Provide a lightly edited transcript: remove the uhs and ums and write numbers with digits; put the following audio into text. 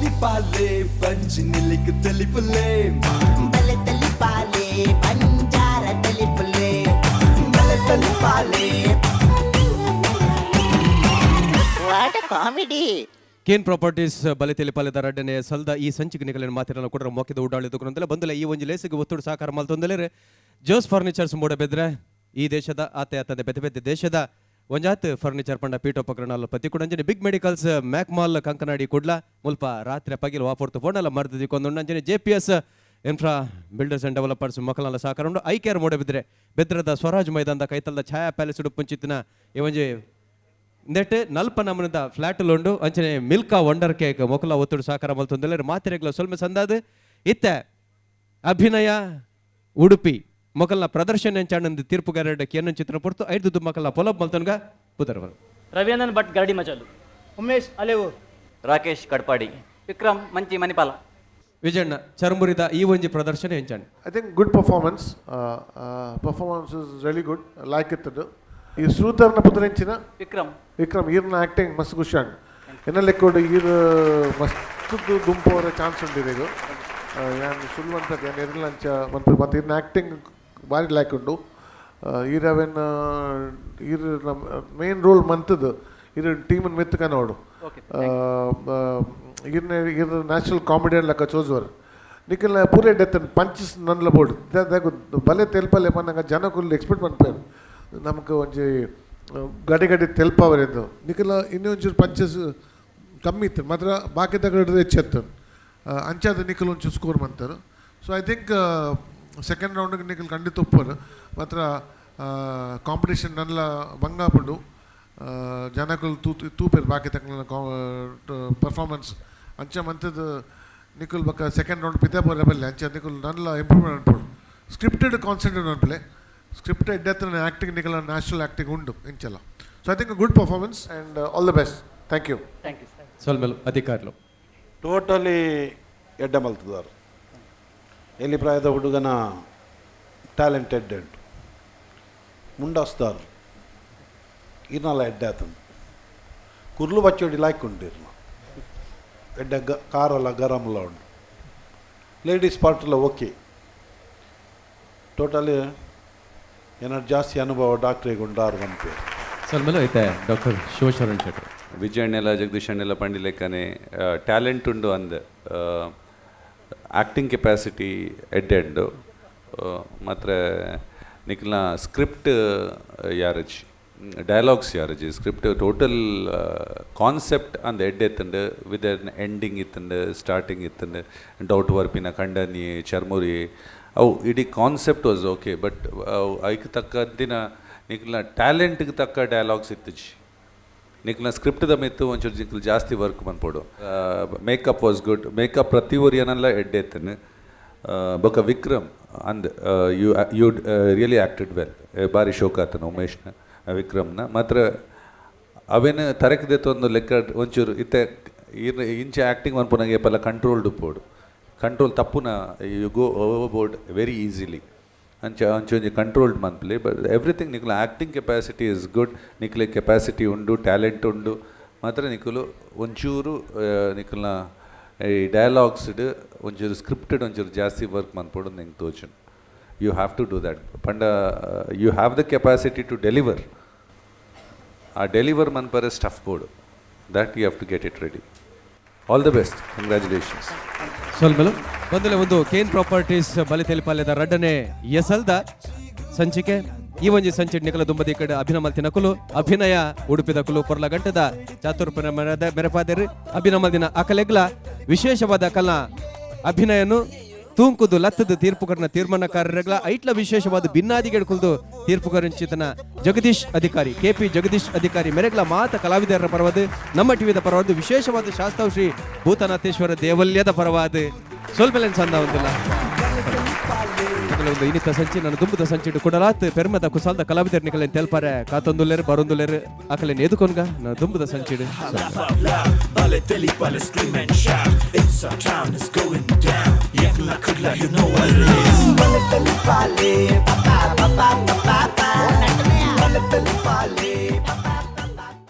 తెలిపాలే పంచి నిలికి తెలిపులే బలె తెలిపాలే పంజార తెలిపులే బలె తెలిపాలే what a కాಮಿಡಿ. Kane properties ಬಲೆ ತಿಳಿಪಾಲೆ ದರಡ್ಡನೆ ಸಲ್ದ ಈ ಸಂಚಿಕೆ ನಿಗಲಿನ ಮಾತಿರನ ಕೂಡ ಮೊಕ್ಕಿದ ಉಡಾಳಿದು ಕುರಂದಲೆ ಬಂದಲೆ ಈ ಒಂಜಿ ಲೇಸಿಗೆ ಒತ್ತುಡು ಸಾಕಾರ ಮಲ್ತೊಂದಲೆ ಜೋಸ್ ಫರ್ನಿಚರ್ಸ್ ಮೂಡ ಬೆದ್ರೆ ಈ ದೇಶದ ಆತೆ ಆತಂದೆ ಬೆತೆ ಬೆತೆ ದೇಶದ ಒಂಜಾತ್ ಫರ್ನಿಚರ್ ಪಂಡ ಪೀಠೋಪಕರಣಗಳು ಪತಿ ಕುಡಂಜನೆ big medicals Mak Mall Kankanady Kudla ಮುಲ್ಪ ರಾತ್ರಿ ಪಗಿಲು ವಾಪರ್ತು ಪೋಣಲ ಮರ್ದದಿ ಕೊಂದುಂಡಂಜನೆ JPS infra builders and developers ಮಕ್ಕಳಲ್ಲ ಸಾಕಾರ ಉಂಡು ಐ ಕೇರ್ ಮೂಡ ಬೆದ್ರೆ ಬೆದ್ರದ ಸ್ವರಾಜ್ ಮೈದಾನದ ಕೈತಲ್ದ ಛಾಯಾ ಪ್ಯಾಲೇಸ್ ಉಡುಪುಂಚಿತ್ತಿನ ಈ ಒಂಜಿ ನೆಟ್ ನಲ್ಪ ನಮನದ ಫ್ಲಾಟ್ಲುಂಡು ಅಂಚನೆ ಮಿಲ್ಕಾ ವಂಡರ್ ಕೇಕ್ ಮೊಕಲ ಒತ್ತುಡು ಸಾಕಾರ ಮಲ್ತೊಂದೆಲ್ಲರು ಮಾತೆರೆಗ್ಲ ಸೊಲ್ಮೆ ಸಂದಾದ ಇತ್ತೆ ಅಭಿನಯ ಉಡುಪಿ ಮೊಕಲ್ನ ಪ್ರದರ್ಶನ ಎಂಚಾಣಂದು ತೀರ್ಪುಗಾರಡ ಕೇನನ್ ಚಿತ್ರ ಪೊರ್ತು ಐದು ಮಕ್ಕಳ ಪೊಲಬ್ ಮಲ್ತನ್ಗ ಪುದರ್ವರು ರವಿಯಂದನ್ ಭಟ್ ಗರಡಿ ಮಚಲು ಉಮೇಶ್ ಅಲೆವು ರಾಕೇಶ್ ಕಡ್ಪಾಡಿ ವಿಕ್ರಮ್ ಮಂಚಿ ಮಣಿಪಾಲ ವಿಜಯಣ್ಣ ಚರ್ಮುರಿದ ಈ ಒಂಜಿ ಪ್ರದರ್ಶನ ಎಂಚಾಣ್ I think good performance. Performance is really good. I like it. ಈ ಶ್ರೂತರ್ನ ಪುದರೆಂಚಿನ ವಿಕ್ರಮ್ ಈರ್ನ ಆ್ಯಕ್ಟಿಂಗ್ ಮಸ್ತ್ ಖುಷಿ ಎನ್ನ ಲೆಕ್ಕೋಡು ಈರ್ ಮಸ್ತ್ ದುಂಪೋರ ಚಾನ್ಸ್ ಉಂಡಿದೆ ಈಗ ಯಾನು ಸುಳ್ವಂತದ್ದು ಯಾನು ಇರಲಿಲ್ಲ ಅಂಚ ಮತ್ತು ಈರ್ನ ಆ್ಯಕ್ಟಿಂಗ್ ಭಾರಿ ಲೈಕ್ ಉಂಡು ಈರ್ ಅವೆನ್ ಈರ್ ಮೇನ್ ರೋಲ್ ಮಂತದ್ದು ಈರ್ ಟೀಮನ್ನು ಮೆತ್ತಕ ನೋಡು ಈರ್ನ ಈರ್ ನ್ಯಾಚುರಲ್ ಕಾಮಿಡಿಯನ್ ಲೆಕ್ಕ ಚೋಜುವರು ನಿಖಿಲ್ ಪೂರೆ ಡೆತ್ತನ್ ಪಂಚಸ್ ನನ್ಲ ಬೋರ್ಡ್ ಬಲೆ ತೆಲ್ಪಲೆ ಪನ್ನಂಗ ಜನಕ್ಕೂ ಎಕ್ಸ್ಪೆಕ್ಟ್ ಮಾಡ್ಪೇರು ನಮ್ಗೆ ಒಂಜಿ ಗಡಿ ತೆಲ್ಪವರೆಂದು ನಿಖಿಲ ಇನ್ನೊಂಚೂರು ಪಂಚಸ್ ಕಮ್ಮಿ ಇತ್ತು ಮಾತ್ರ ಬಾಕಿ ತಗಡ್ದು ಹೆಚ್ಚೆತ್ತು ಅಂಚಾದ ನಿಖಿಲ್ ಒಂಚೂರು ಸ್ಕೋರ್ ಮಾಡ್ತಾರೆ ಸೊ ಐ ಥಿಂಕ್ ಸೆಕೆಂಡ್ ರೌಂಡ್ಗೆ ನಿಖಿಲ್ ಖಂಡಿತ ಒಪ್ಪರು ಮಾತ್ರ ಕಾಂಪಿಟೇಷನ್ ನಲ್ಲ ಬಂಗಾಪುಂಡು ಜನಗಳು ತೂಪೇರು ಬಾಕಿ ತಕ್ಕ ಪರ್ಫಾರ್ಮೆನ್ಸ್ ಅಂಚ ಮಂತದ್ದು ನಿಖಿಲ್ ಬಕ್ಕ ಸೆಕೆಂಡ್ ರೌಂಡ್ ಪಿತಾಪುರ ರೆಬಲ್ಲೆ ಅಂಚ ನಿಖಿಲ್ ನಲ್ಲ ಇಂಪ್ರೂವ್ಮೆಂಟ್ ಅನ್ಪೋಡು ಸ್ಕ್ರಿಪ್ಟೆಡ್ ಕಾನ್ಸೆಂಟ್ರೇಟ್ ಅನ್ಪಲೆ ಸ್ಕ್ರಿಪ್ಟ್ ಎಡ್ಡೆತ್ತಿನ ಆ್ಯಕ್ಟಿಂಗ್ ನಿಖಿಲ ನ್ಯಾಚುರಲ್ ಆ್ಯಕ್ಟಿಂಗ್ ಉಂಡು ಇಂಚಲ್ಲ so I think good performance and all the best thank you ಸೊಲ್ಮೆಲ್ ಅಧಿಕಾರಿಗಳು ಟೋಟಲಿ ಎಡ್ಡ ಮಲ್ತದಾರು ಎಲ್ಲಿ ಪ್ರಾಯದ ಹುಡುಗನ ಟ್ಯಾಲೆಂಟೆಡ್ ಉಂಟು ಮುಂಡಾಸ್ದಾರು ಇರ್ನಲ್ಲ ಎಡ್ಡೆ ಆತನು ಕುರ್ಲು ಬಚ್ಚೋಡಿ ಲಾಯ್ಕ್ ಉಂಟು ಇರ್ನ ಎಡ್ಡೆ ಕಾರಲ್ಲ ಗರಮಲ್ಲ ಉಂಟು ಲೇಡೀಸ್ ಪಾರ್ಟಲ್ಲ ಓಕೆ ಟೋಟಲಿ ಏನಾದ್ರು ಜಾಸ್ತಿ ಅನುಭವ ಡಾಕ್ಟ್ರಿಗೆ ಉಂಟಾರು ಬಂತು ಸೊಲ್ಮೆಲ್ ಐತೆ ಡಾಕ್ಟರ್ ಶಿವಶರಣ್ ಶೆಟ್ಟಿ ವಿಜಯಣ್ಣೆಲ್ಲ ಜಗದೀಶಣ್ಣೆಲ್ಲ ಪಂಡಿಲೆಕ್ಕನೆ ಟ್ಯಾಲೆಂಟ್ ಉಂಡು ಅಂದ್ ಆ್ಯಕ್ಟಿಂಗ್ ಕೆಪಾಸಿಟಿ ಎಡ್ಡೆಂಡು ಮಾತ್ರ ನಿಖಿಲ್ನ script ಯಾರಜ್ dialogues ಯಾರಜ್ script total concept ಅಂದ್ ಎಡ್ಡೆತ್ತಂಡು with ending ಇತ್ತಂಡು starting ಇತ್ತಂಡು doubt ವರ್ಪಿನ ಖಂಡನಿ churmuri ಅವು ಇಡೀ ಕಾನ್ಸೆಪ್ಟ್ ವಾಸ್ ಓಕೆ ಬಟ್ ಅದಕ್ಕೆ ತಕ್ಕಂತಿನ ನಿಖಿಲ್ನ ಟ್ಯಾಲೆಂಟ್ಗೆ ತಕ್ಕ ಡಯಲಾಗ್ಸ್ ಇತ್ತಿಜಿ ನಿಖಿಲ್ನ ಸ್ಕ್ರಿಪ್ಟ್ದ ಮೆತ್ತು ಒಂಚೂರು ನಿಖಿಲ್ ಜಾಸ್ತಿ ವರ್ಕ್ ಬಂದ್ಪೋಡು ಮೇಕಪ್ ವಾಸ್ ಗುಡ್ ಮೇಕಪ್ ಪ್ರತಿ ಒರಿಯನೆಲ್ಲ ಎಡ್ಡೆತ್ತನು ಬೊಕ್ಕ ವಿಕ್ರಮ್ ಅಂದ್ ಯು ರಿಯಲಿ ಆ್ಯಕ್ಟೆಡ್ ವೆಲ್ ಭಾರಿ ಶೋಕ ಆತನು ಉಮೇಶ್ನ ವಿಕ್ರಮ್ನ ಮಾತ್ರ ಅವೇನು ತರಕದೆತ್ತು ಒಂದು ಲೆಕ್ಕ ಒಂಚೂರು ಇತ್ತೆ ಇಂಚೆ ಆ್ಯಕ್ಟಿಂಗ್ ಅನ್ಪೋನಂಗೆ ಪಲ್ಲ ಕಂಟ್ರೋಲ್ಡ್ ಉಪ್ಪೋಡು ಕಂಟ್ರೋಲ್ ತಪ್ಪುನ you go over board very easily ಅಂಚೊಂಜಿ ಕಂಟ್ರೋಲ್ಡ್ ಮನ್ಪ್ಲಿ ಬಟ್ ಎವ್ರಿಥಿಂಗ್ ನಿಖಿಲ ಆ್ಯಕ್ಟಿಂಗ್ ಕೆಪಾಸಿಟಿ ಇಸ್ ಗುಡ್ ನಿಖಿಲ ಕೆಪಾಸಿಟಿ ಉಂಡು ಟ್ಯಾಲೆಂಟ್ ಉಂಡು ಮಾತ್ರ ನಿಖಿಲು ಒಂಚೂರು ನಿಖಿಲ್ನ ಈ ಡಯಲಾಗ್ಸ್ಡ್ ಒಂಚೂರು ಸ್ಕ್ರಿಪ್ಟೆಡ್ ಒಂಚೂರು ಜಾಸ್ತಿ ವರ್ಕ್ ಮನ್ಪೋಡು ನಿಂಗೆ ತೋಚುಂಡು you have to do that ಪಂಡ you have the capacity to deliver ಆ ಡೆಲಿವರ್ ಮನ್ಪರೆ stuff board that you have to get it ready all the best congratulations ಸೊಲ್ಮೆಲು ಬಂದಲೆ ಒಂದು ಕೇನ್ ಪ್ರಾಪರ್ಟೀಸ್ ಬಲೆ ತೆಲಿಪಾಲೆದ ರಡ್ಡನೆ ಎಸಲ್ದ ಸಂಚಿಕೆ ಈ ಒಂಜಿ ಸಂಚಿಕೆ ನಿಕಲ ದುಂಬದಿ ಕಡೆ ಅಭಿನಮಲ್ತಿ ನಕುಲು ಅಭಿನಯ ಉಡುಪಿದ ಕುಲು ಪೊರ್ಲ ಗಂಟದ ಚಾತುರ್ಪನ ಮೆರಪಾದಿರಿ ಅಭಿನಮಲ್ದಿನ ಅಕಲೆಗ್ಲ ವಿಶೇಷವಾದ ಕಲ್ನ ಅಭಿನಯನು ತೂಂಕುದು ಲತ್ತದ ತೀರ್ಪುಗಾರನ ತೀರ್ಮಾನಕಾರರೆಗ್ಲ ಐಟ್ಲ ವಿಶೇಷವಾದ ಭಿನ್ನಾದಿಗೆಡ್ಕುಲ್ದು ತೀರ್ಪುಗಾರಂಚಿತನ ಜಗದೀಶ್ ಅಧಿಕಾರಿ KP ಜಗದೀಶ್ ಅಧಿಕಾರಿ ಮೆರೆಗ್ಲ ಮಾತ ಕಲಾವಿದರ ಪರವಾದ ನಮ್ಮ ಟಿವಿದ ಪರವಾದ ವಿಶೇಷವಾದ ಶಾಸ್ತ್ರವು ಶ್ರೀ ಭೂತನಾಥೇಶ್ವರ ದೇವಲ್ಯದ ಪರವಾದ ಸೋಲ್ಮೆಲೆನ್ ಸಂದ ಒಂದಿಲ್ಲ ಒಂದು ಇನ್ನಿತ ಸಂಚಿ ನಾನು ದುಂಬುದ ಸಂಚಿಟ್ಟು ಕೊಡಲಾತ್ ಪೆರ್ಮದ ಕುಸಾಲ್ದ ಕಲಾವಿದರ್ ನಿಕಲೆನ್ ತೆಲ್ಪಾರೆ ಕಾತೊಂದುಲ್ಲೆರ್ ಬರೊಂದುಲ್ಲೆರ್ ಅಕಲೆನ್ ಎದುಕೊನ್ಗ ನಾನು ದುಂಬುದ ಸಂಚಿಡು bale telipale scream and shout it's our town is going down yakla kudla you know what it is bale telipale papa papa papa bale telipale papa